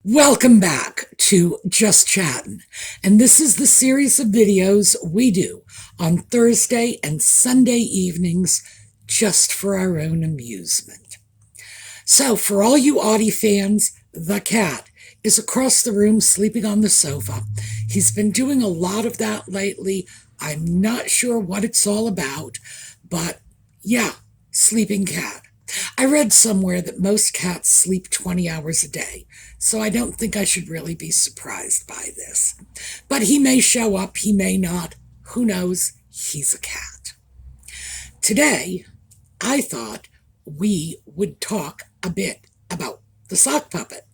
Welcome back to Just Chattin', and this is the series of videos we do on Thursday and Sunday evenings just for our own amusement. So for all you Audie fans, the cat is across the room sleeping on the sofa. He's been doing a lot of that lately. I'm not sure what it's all about, but yeah, sleeping cat. I read somewhere that most cats sleep 20 hours a day, so I don't think I should really be surprised by this. But he may show up, he may not. Who knows? He's a cat. Today, I thought we would talk a bit about the sock puppet.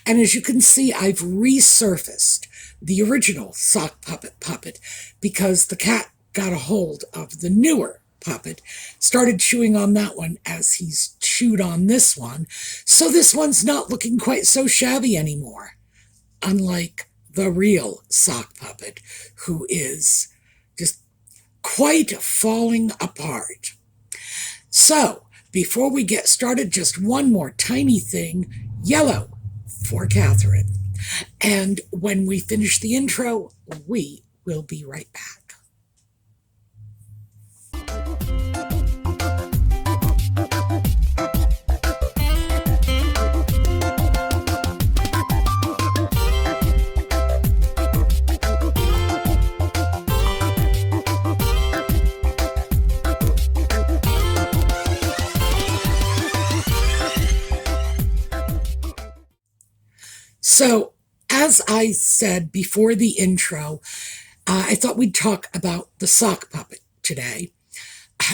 And as you can see, I've resurfaced the original sock puppet because the cat got a hold of the newer puppet, started chewing on that one as he's chewed on this one. So this one's not looking quite so shabby anymore, unlike the real sock puppet, who is just quite falling apart. So before we get started, just one more tiny thing, yellow for Catherine. And when we finish the intro, we will be right back. So, as I said before the intro, I thought we'd talk about the sock puppet today.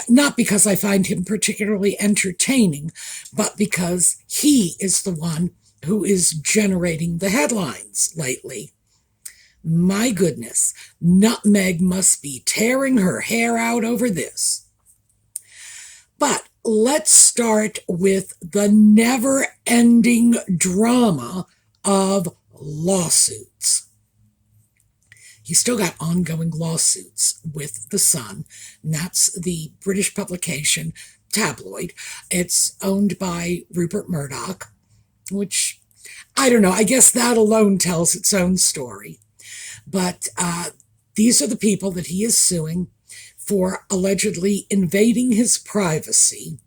Not because I find him particularly entertaining, but because he is the one who is generating the headlines lately. My goodness, Nutmeg must be tearing her hair out over this. But let's start with the never-ending drama of lawsuits. He's still got ongoing lawsuits with The Sun, and that's the British publication tabloid. It's owned by Rupert Murdoch, which, I don't know, I guess that alone tells its own story. But these are the people that he is suing for allegedly invading his privacy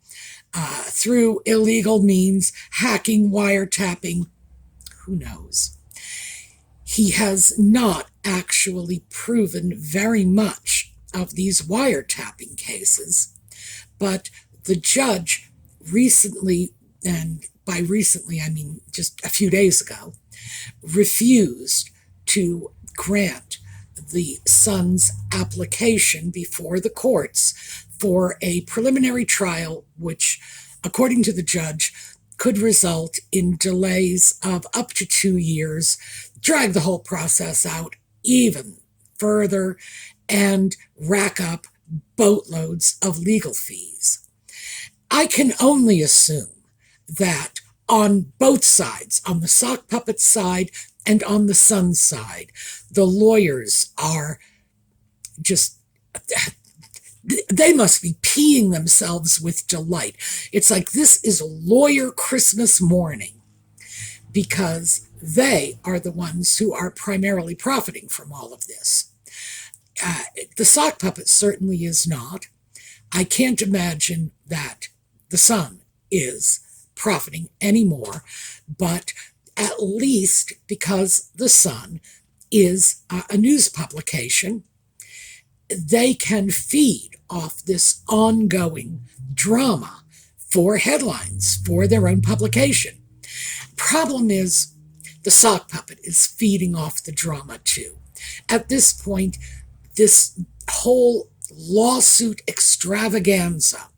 through illegal means, hacking, wiretapping, who knows. He has not actually proven very much of these wiretapping cases, but the judge recently, and by recently I mean just a few days ago, refused to grant the Sun's application before the courts for a preliminary trial, which, according to the judge, could result in delays of up to 2 years, drag the whole process out even further, and rack up boatloads of legal fees. I can only assume that on both sides, on the sock puppet side and on the Sun side, the lawyers are just, they must be peeing themselves with delight. It's like this is lawyer Christmas morning, because they are the ones who are primarily profiting from all of this. The sock puppet certainly is not. I can't imagine that the Sun is profiting anymore, but at least because the Sun is a news publication, they can feed off this ongoing drama for headlines for their own publication. Problem is, the sock puppet is feeding off the drama too. At this point, this whole lawsuit extravaganza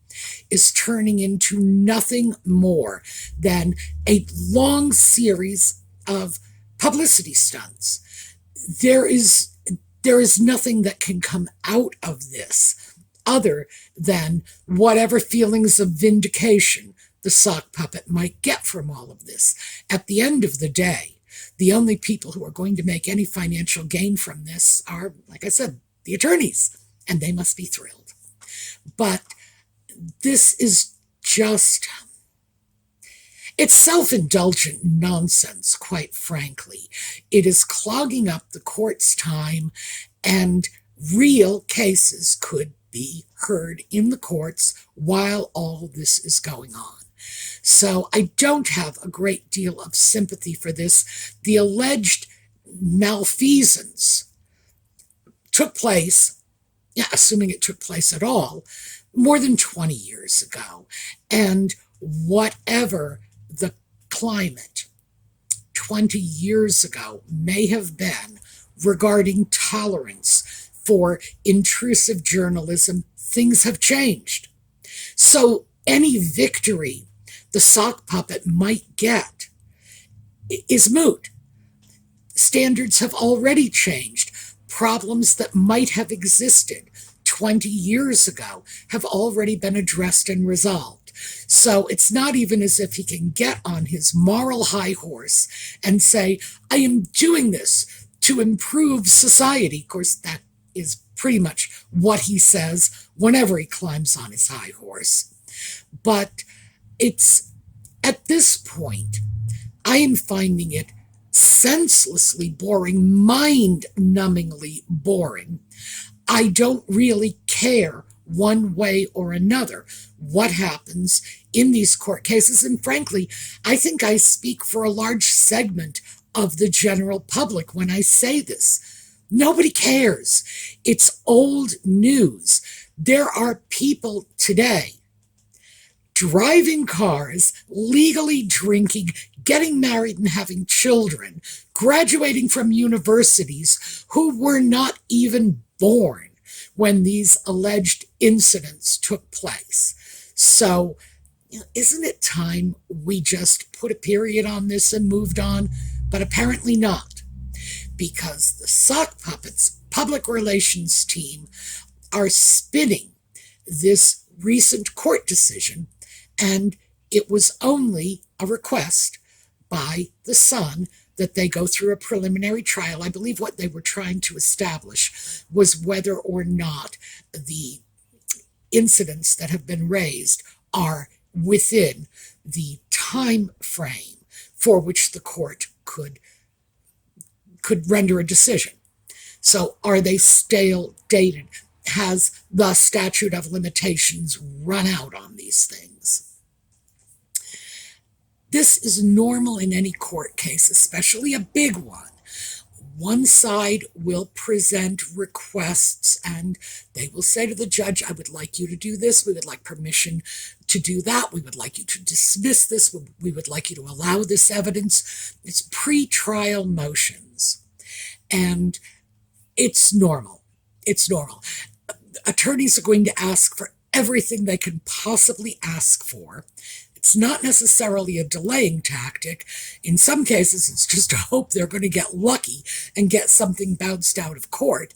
is turning into nothing more than a long series of publicity stunts. There is nothing that can come out of this other than whatever feelings of vindication the sock puppet might get from all of this. At the end of the day, the only people who are going to make any financial gain from this are, like I said, the attorneys, and they must be thrilled. But this is just, It's self-indulgent nonsense, quite frankly. It is clogging up the court's time, and real cases could be heard in the courts while all this is going on. So I don't have a great deal of sympathy for this. The alleged malfeasance took place, yeah, assuming it took place at all, more than 20 years ago. And whatever the climate 20 years ago may have been regarding tolerance for intrusive journalism, things have changed. So any victory the sock puppet might get is moot. Standards have already changed. Problems that might have existed 20 years ago have already been addressed and resolved. So it's not even as if he can get on his moral high horse and say, I am doing this to improve society. Of course, that is pretty much what he says whenever he climbs on his high horse. But it's at this point, I am finding it senselessly boring, mind-numbingly boring. I don't really care one way or another what happens in these court cases. And frankly, I think I speak for a large segment of the general public when I say this. Nobody cares. It's old news. There are people today driving cars, legally drinking, getting married and having children, graduating from universities who were not even born when these alleged incidents took place. So, isn't it time we just put a period on this and moved on? But apparently not, because the sock puppets public relations team are spinning this recent court decision, and it was only a request by the Sun that they go through a preliminary trial. I believe what they were trying to establish was whether or not the incidents that have been raised are within the time frame for which the court could render a decision. So are they stale, dated? Has the statute of limitations run out on these things? This is normal in any court case, especially a big one. One side will present requests and they will say to the judge, I would like you to do this. We would like permission to do that. We would like you to dismiss this. We would like you to allow this evidence. It's pre-trial motions. And it's normal. It's normal. Attorneys are going to ask for everything they can possibly ask for. It's not necessarily a delaying tactic. In some cases, it's just a hope they're going to get lucky and get something bounced out of court.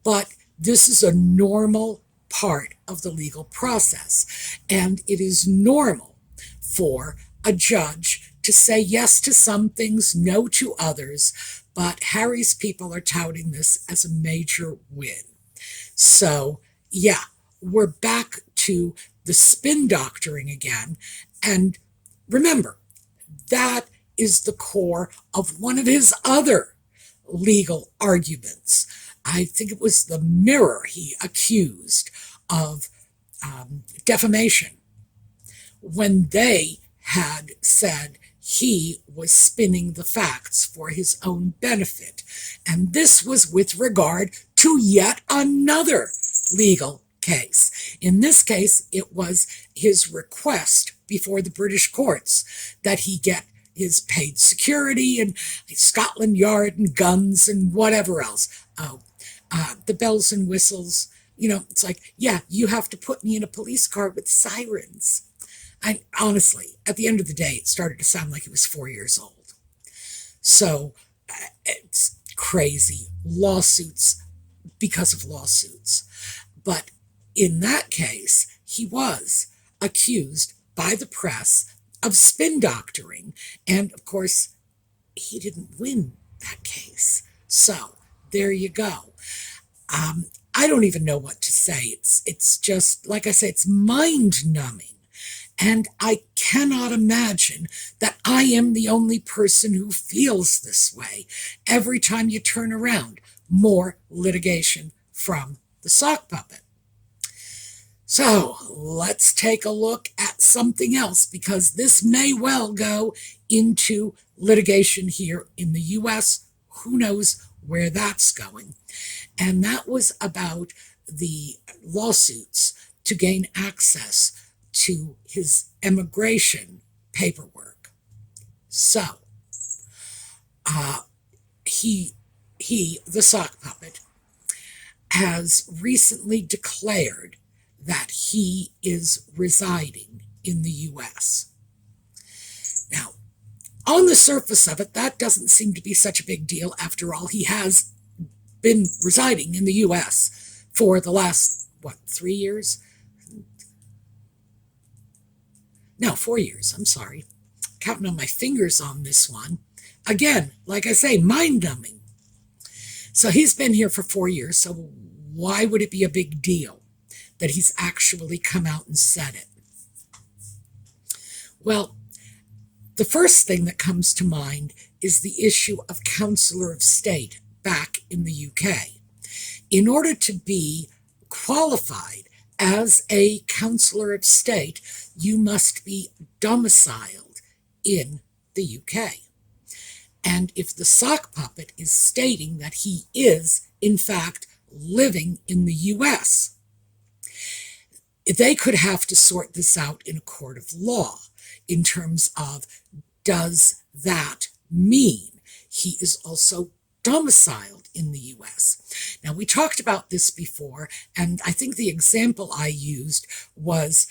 But this is a normal part of the legal process. And it is normal for a judge to say yes to some things, no to others. But Harry's people are touting this as a major win. So, yeah, we're back to the spin doctoring again. And remember, that is the core of one of his other legal arguments. I think it was the Mirror he accused of defamation when they had said he was spinning the facts for his own benefit. And this was with regard to yet another legal case. In this case, it was his request before the British courts that he get his paid security and Scotland Yard and guns and whatever else. The bells and whistles. It's like, yeah, you have to put me in a police car with sirens. Honestly, at the end of the day, it started to sound like he was 4 years old. So it's crazy. Lawsuits because of lawsuits. But in that case, he was accused by the press of spin doctoring. And of course, he didn't win that case. So there you go. I don't even know what to say. It's just, like I say, it's mind numbing. And I cannot imagine that I am the only person who feels this way. Every time you turn around, more litigation from the sock puppet. So let's take a look at something else, because this may well go into litigation here in the US. Who knows where that's going? And that was about the lawsuits to gain access to his immigration paperwork. So, he, the sock puppet, has recently declared that he is residing in the US. Now, on the surface of it, that doesn't seem to be such a big deal. After all, he has been residing in the US for the last, 3 years? No, 4 years, I'm sorry. Counting on my fingers on this one. Again, like I say, mind-numbing. So he's been here for 4 years, so why would it be a big deal that he's actually come out and said it? Well, the first thing that comes to mind is the issue of Counselor of State back in the UK. In order to be qualified as a Counselor of State, you must be domiciled in the UK. And if the sock puppet is stating that he is, in fact, living in the US, they could have to sort this out in a court of law in terms of, does that mean he is also domiciled in the US? Now, we talked about this before, and I think the example I used was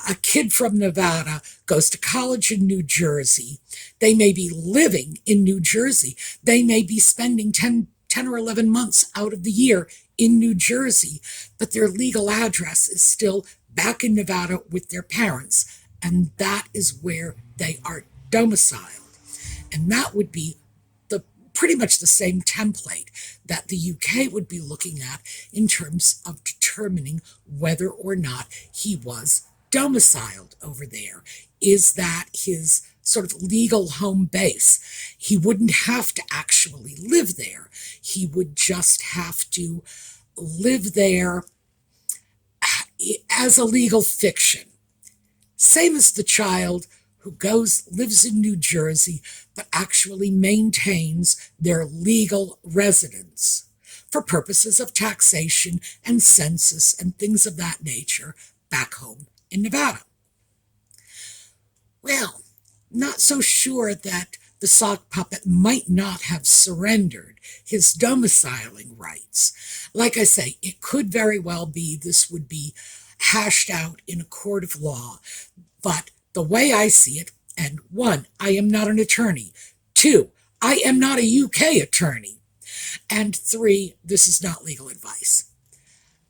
a kid from Nevada goes to college in New Jersey. They may be living in New Jersey. They may be spending 10 or 11 months out of the year in New Jersey, but their legal address is still back in Nevada with their parents, and that is where they are domiciled. And that would be pretty much the same template that the UK would be looking at in terms of determining whether or not he was domiciled over there. Is that his sort of legal home base? He wouldn't have to actually live there. He would just have to live there as a legal fiction. Same as the child who lives in New Jersey, but actually maintains their legal residence for purposes of taxation and census and things of that nature back home in Nevada. Well, not so sure that the sock puppet might not have surrendered his domiciling rights. Like I say, it could very well be this would be hashed out in a court of law, but the way I see it, and 1, I am not an attorney. 2, I am not a UK attorney. And 3, this is not legal advice.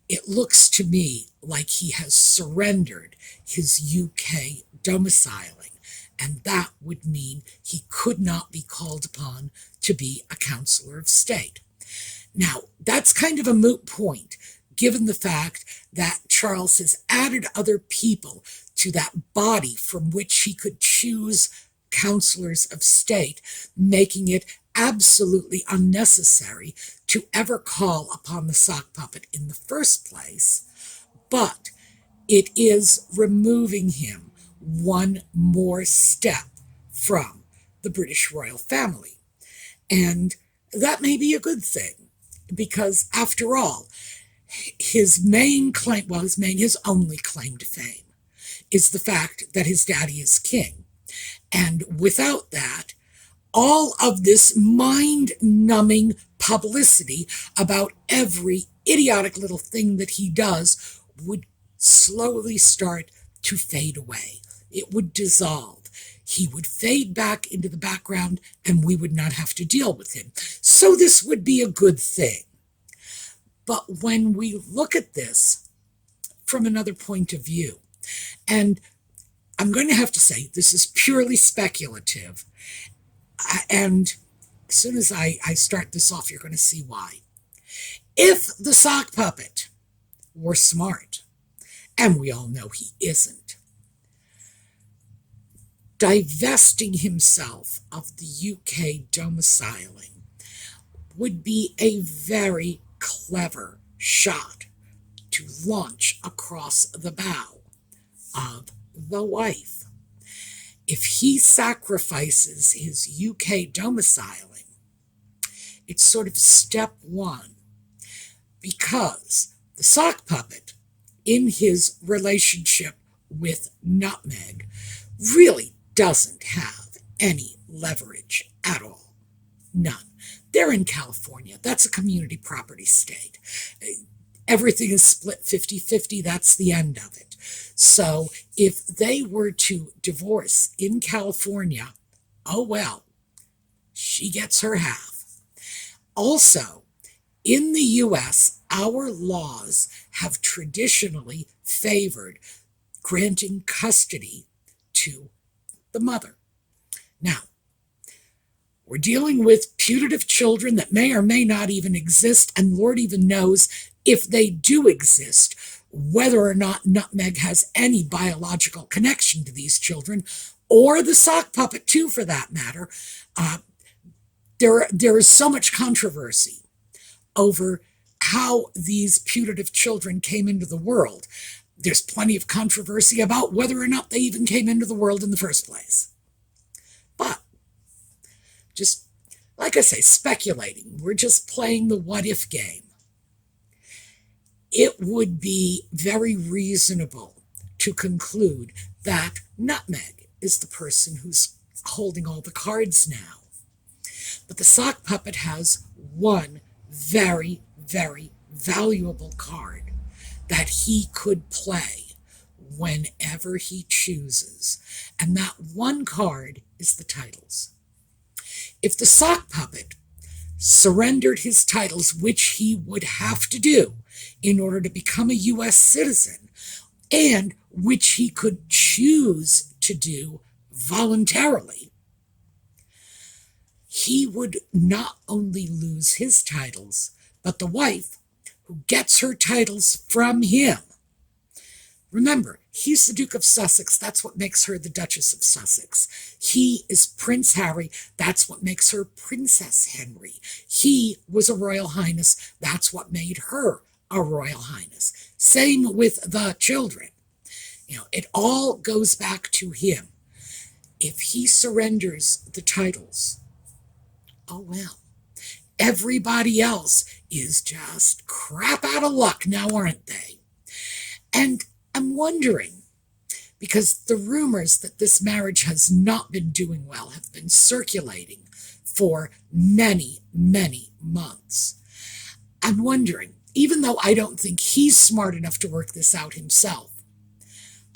It looks to me like he has surrendered his UK domiciling, and that would mean he could not be called upon to be a Counselor of State. Now, that's kind of a moot point, given the fact that Charles has added other people to that body from which he could choose counselors of state, making it absolutely unnecessary to ever call upon the sock puppet in the first place. But it is removing him one more step from the British royal family. And that may be a good thing, because after all, his only claim to fame is the fact that his daddy is king. And without that, all of this mind-numbing publicity about every idiotic little thing that he does would slowly start to fade away. It would dissolve. He would fade back into the background, and we would not have to deal with him. So this would be a good thing. But when we look at this from another point of view, and I'm going to have to say this is purely speculative, and as soon as I start this off, you're going to see why. If the sock puppet were smart, and we all know he isn't, divesting himself of the UK domiciling would be a very clever shot to launch across the bow of the wife. If he sacrifices his UK domiciling, it's sort of step one, because the sock puppet in his relationship with Nutmeg really doesn't have any leverage at all. None. They're in California. That's a community property state. Everything is split 50-50. That's the end of it. So if they were to divorce in California, oh well, she gets her half. Also, in the U.S., our laws have traditionally favored granting custody to the mother. Now, we're dealing with putative children that may or may not even exist, and Lord even knows if they do exist, whether or not Nutmeg has any biological connection to these children, or the sock puppet too, for that matter. There is so much controversy over how these putative children came into the world. There's plenty of controversy about whether or not they even came into the world in the first place. But, just like I say, speculating. We're just playing the what-if game. It would be very reasonable to conclude that Nutmeg is the person who's holding all the cards now. But the sock puppet has one very, very valuable card that he could play whenever he chooses. And that one card is the titles. If the sock puppet surrendered his titles, which he would have to do in order to become a U.S. citizen, and which he could choose to do voluntarily, he would not only lose his titles, but the wife, who gets her titles from him. Remember, he's the Duke of Sussex. That's what makes her the Duchess of Sussex. He is Prince Harry. That's what makes her Princess Henry. He was a Royal Highness. That's what made her a Royal Highness. Same with the children. It all goes back to him. If he surrenders the titles, oh well. Everybody else is just crap out of luck now, aren't they? And I'm wondering, because the rumors that this marriage has not been doing well have been circulating for many, many months. I'm wondering, even though I don't think he's smart enough to work this out himself,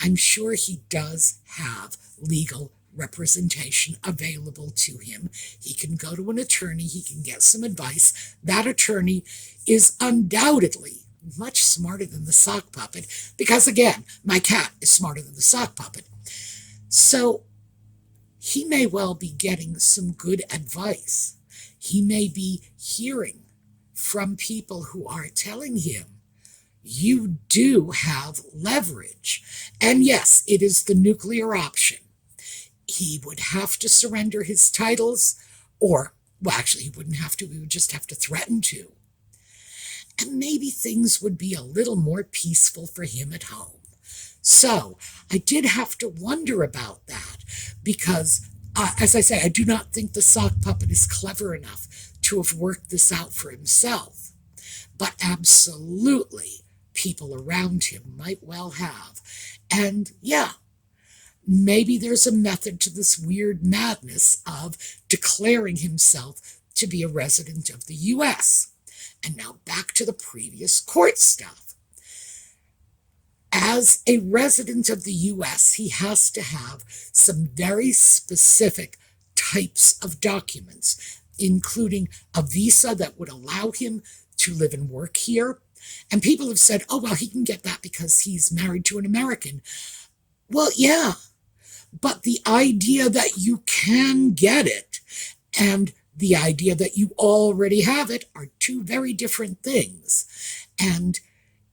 I'm sure he does have legal representation available to him. He can go to an attorney. He can get some advice. That attorney is undoubtedly much smarter than the sock puppet, because again, my cat is smarter than the sock puppet. So he may well be getting some good advice. He may be hearing from people who are telling him, you do have leverage. And yes, it is the nuclear option. He would have to surrender his titles, or, well, actually, he wouldn't have to. He would just have to threaten to. And maybe things would be a little more peaceful for him at home. So I did have to wonder about that because, as I say, I do not think the sock puppet is clever enough to have worked this out for himself. But absolutely, people around him might well have. And yeah, maybe there's a method to this weird madness of declaring himself to be a resident of the U.S. And now back to the previous court stuff. As a resident of the U.S., he has to have some very specific types of documents, including a visa that would allow him to live and work here. And people have said, oh, well, he can get that because he's married to an American. Well, yeah, but the idea that you can get it and the idea that you already have it are two very different things. And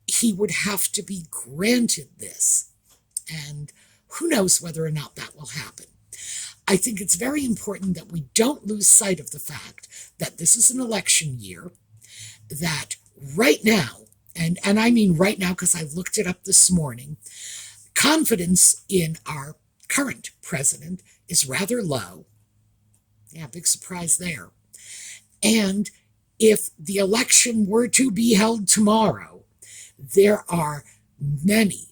he would have to be granted this. And who knows whether or not that will happen. I think it's very important that we don't lose sight of the fact that this is an election year, that right now, and I mean right now because I looked it up this morning, confidence in our current president is rather low. Yeah, big surprise there. And if the election were to be held tomorrow, there are many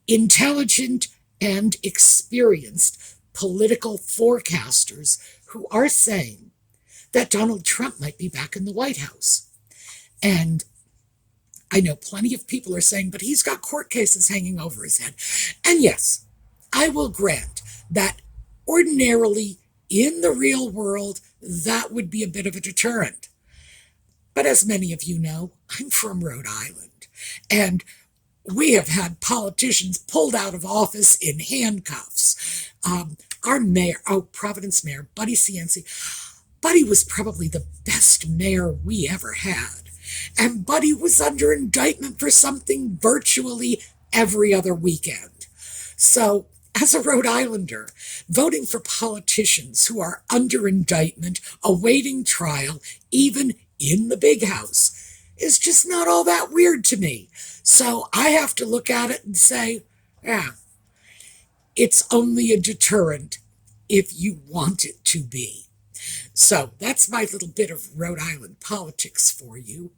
intelligent and experienced political forecasters who are saying that Donald Trump might be back in the White House. And I know plenty of people are saying, but he's got court cases hanging over his head. And yes, I will grant that ordinarily in the real world, that would be a bit of a deterrent. But as many of you know, I'm from Rhode Island, and we have had politicians pulled out of office in handcuffs. Our mayor, Providence Mayor, Buddy Cianci, Buddy was probably the best mayor we ever had. And Buddy was under indictment for something virtually every other weekend. So, as a Rhode Islander, voting for politicians who are under indictment, awaiting trial, even in the big house, is just not all that weird to me. So I have to look at it and say, yeah, it's only a deterrent if you want it to be. So that's my little bit of Rhode Island politics for you.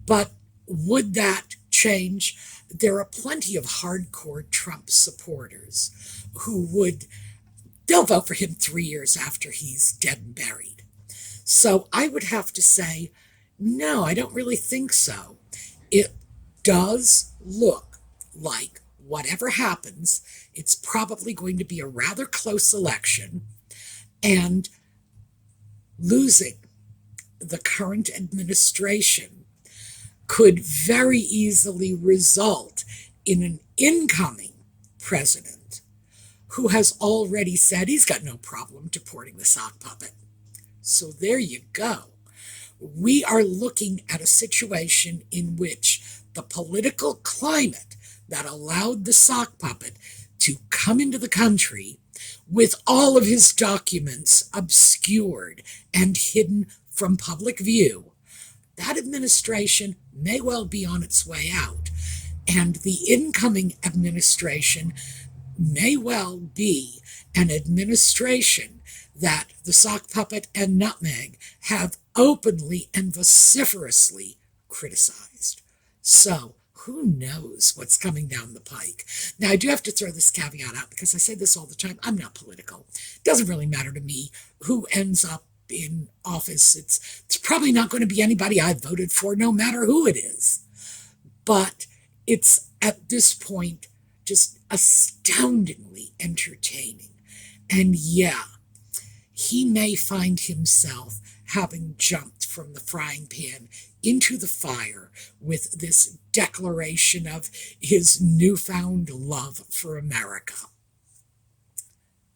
But would that change? There are plenty of hardcore Trump supporters who they'll vote for him 3 years after he's dead and buried. So I would have to say, no, I don't really think so. It does look like whatever happens, it's probably going to be a rather close election, and losing the current administration could very easily result in an incoming president who has already said he's got no problem deporting the sock puppet. So there you go. We are looking at a situation in which the political climate that allowed the sock puppet to come into the country with all of his documents obscured and hidden from public view, that administration may well be on its way out. And the incoming administration may well be an administration that the sock puppet and Nutmeg have openly and vociferously criticized. So who knows what's coming down the pike? Now, I do have to throw this caveat out because I say this all the time. I'm not political. It doesn't really matter to me who ends up in office. It's probably not going to be anybody I voted for, no matter who it is. But it's at this point just astoundingly entertaining. And yeah, he may find himself having jumped from the frying pan into the fire with this declaration of his newfound love for America.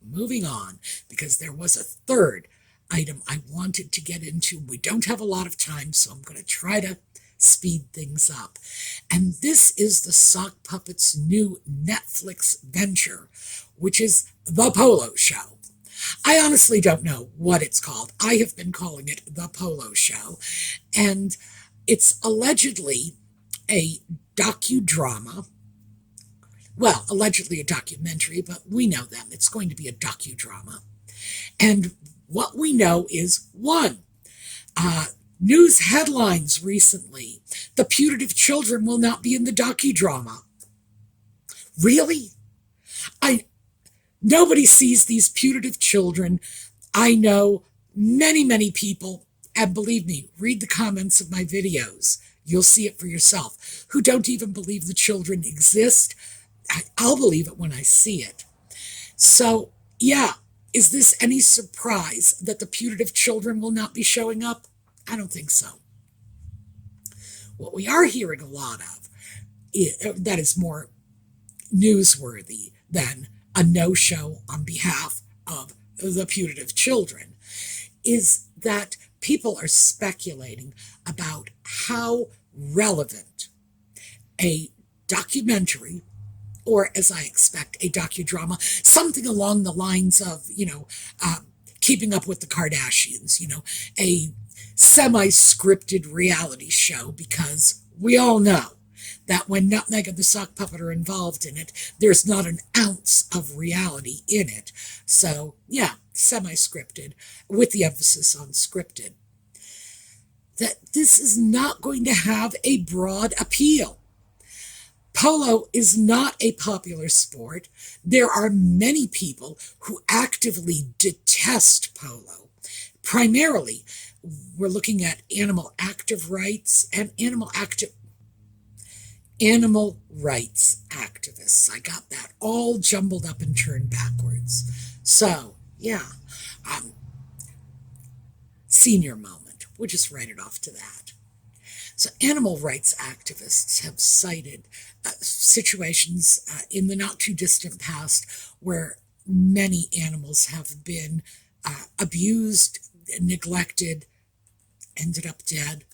Moving on, because there was a third item I wanted to get into. We don't have a lot of time, so I'm going to try to speed things up. And this is the sock puppet's new Netflix venture, which is The Polo Show. I honestly don't know what it's called. I have been calling it The Polo Show. And it's allegedly a docudrama. Well, allegedly a documentary, but we know them. It's going to be a docudrama. And what we know is, one, news headlines recently, the putative children will not be in the docudrama. Really? Nobody sees these putative children. I know many, many people, and believe me, read the comments of my videos. You'll see it for yourself, who don't even believe the children exist. I'll believe it when I see it. So, yeah, is this any surprise that the putative children will not be showing up? I don't think so. What we are hearing a lot of, that is more newsworthy than a no-show on behalf of the putative children, is that people are speculating about how relevant a documentary or as I expect, a docudrama, something along the lines of, Keeping Up with the Kardashians, a semi-scripted reality show, because we all know that when Nutmeg and the Sock Puppet are involved in it, there's not an ounce of reality in it. So, yeah, semi-scripted, with the emphasis on scripted. That this is not going to have a broad appeal. Polo is not a popular sport. There are many people who actively detest polo. Primarily, we're looking at animal rights activists. I got that all jumbled up and turned backwards. So, yeah, senior moment. We'll just write it off to that. So animal rights activists have cited situations in the not too distant past where many animals have been abused, neglected, ended up dead.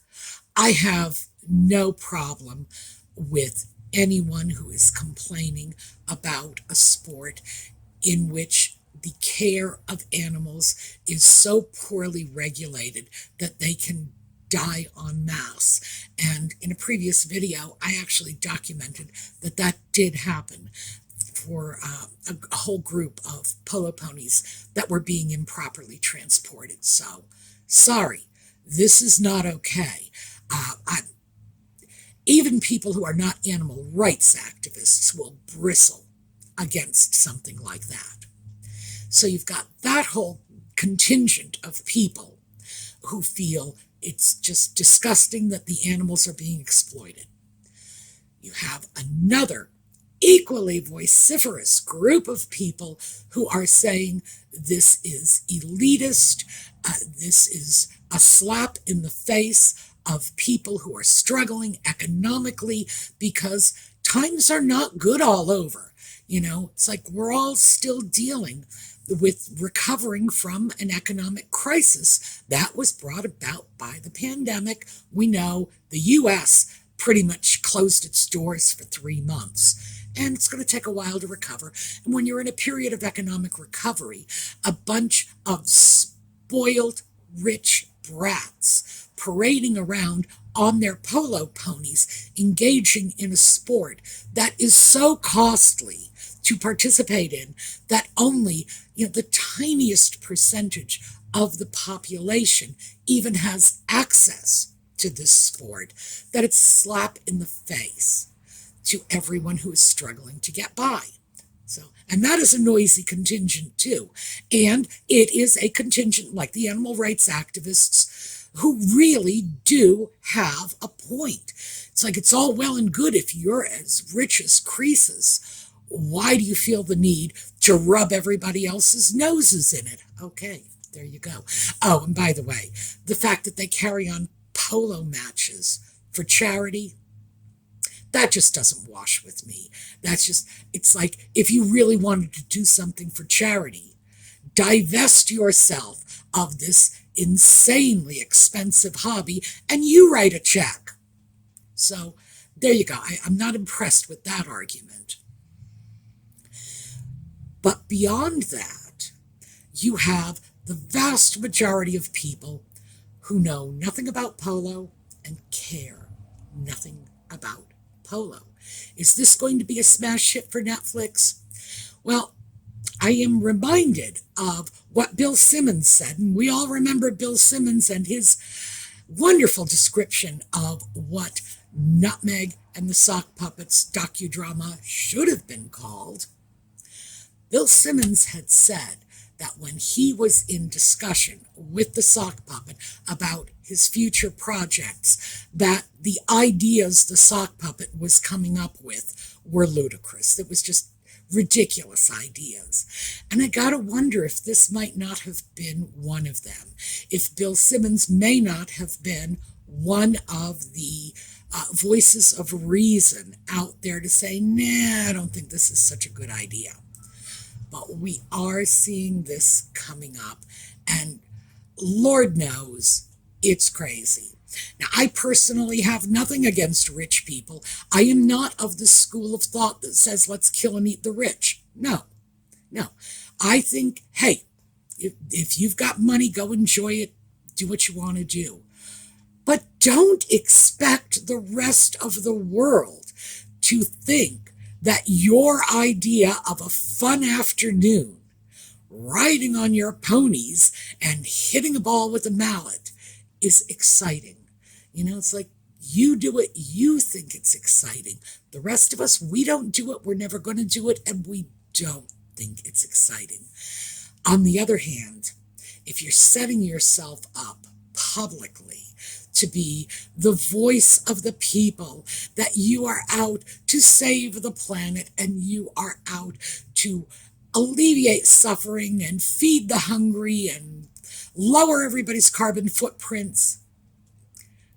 I have no problem with anyone who is complaining about a sport in which the care of animals is so poorly regulated that they can die en masse. And in a previous video, I actually documented that did happen for a whole group of polo ponies that were being improperly transported. So, sorry, this is not okay. Even people who are not animal rights activists will bristle against something like that. So you've got that whole contingent of people who feel it's just disgusting that the animals are being exploited. You have another equally vociferous group of people who are saying this is elitist, this is a slap in the face of people who are struggling economically because times are not good all over. It's like we're all still dealing with recovering from an economic crisis that was brought about by the pandemic. We know the U.S. pretty much closed its doors for 3 months, and it's going to take a while to recover. And when you're in a period of economic recovery, a bunch of spoiled, rich brats parading around on their polo ponies, engaging in a sport that is so costly to participate in that only the tiniest percentage of the population even has access to this sport, that it's a slap in the face to everyone who is struggling to get by. So, and that is a noisy contingent too. And it is a contingent like the animal rights activists who really do have a point. It's like it's all well and good if you're as rich as Croesus. Why do you feel the need to rub everybody else's noses in it? Okay, there you go. Oh, and by the way, the fact that they carry on polo matches for charity, that just doesn't wash with me. It's like if you really wanted to do something for charity, divest yourself of this insanely expensive hobby and you write a check. So there you go. I'm not impressed with that argument. But beyond that, you have the vast majority of people who know nothing about polo and care nothing about polo. Is this going to be a smash hit for Netflix? Well, I am reminded of what Bill Simmons said, and we all remember Bill Simmons and his wonderful description of what Nutmeg and the Sock Puppets docudrama should have been called. Bill Simmons had said that when he was in discussion with the sock puppet about his future projects, that the ideas the sock puppet was coming up with were ludicrous. It was just ridiculous ideas. And I gotta wonder if this might not have been one of them. If Bill Simmons may not have been one of the voices of reason out there to say, nah, I don't think this is such a good idea. But we are seeing this coming up, and Lord knows it's crazy. Now, I personally have nothing against rich people. I am not of the school of thought that says let's kill and eat the rich. No, no. I think, hey, if you've got money, go enjoy it, do what you want to do. But don't expect the rest of the world to think that your idea of a fun afternoon, riding on your ponies and hitting a ball with a mallet, is exciting. It's like you do it, you think it's exciting. The rest of us, we don't do it, we're never going to do it, and we don't think it's exciting. On the other hand, if you're setting yourself up publicly to be the voice of the people, that you are out to save the planet and you are out to alleviate suffering and feed the hungry and lower everybody's carbon footprints,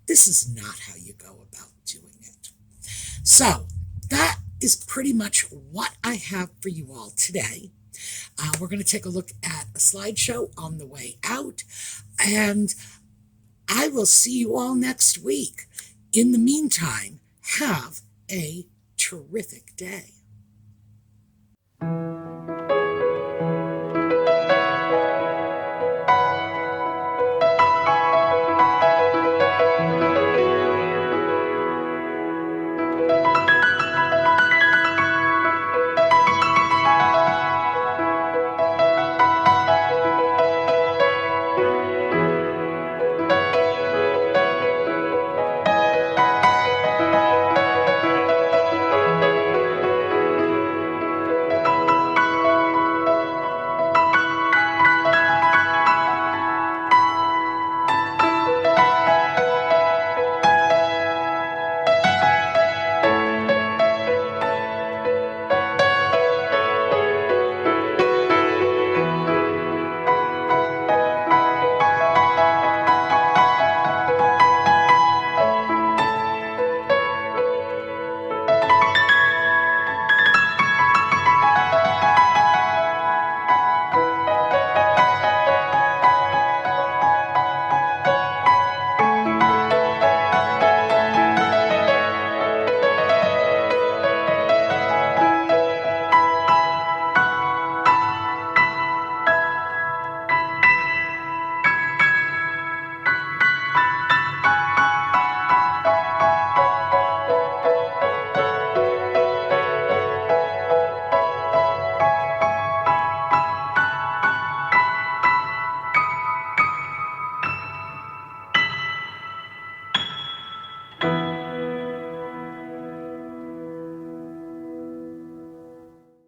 this is not how you go about doing it. So that is pretty much what I have for you all today. We're going to take a look at a slideshow on the way out, and I will see you all next week. In the meantime, have a terrific day.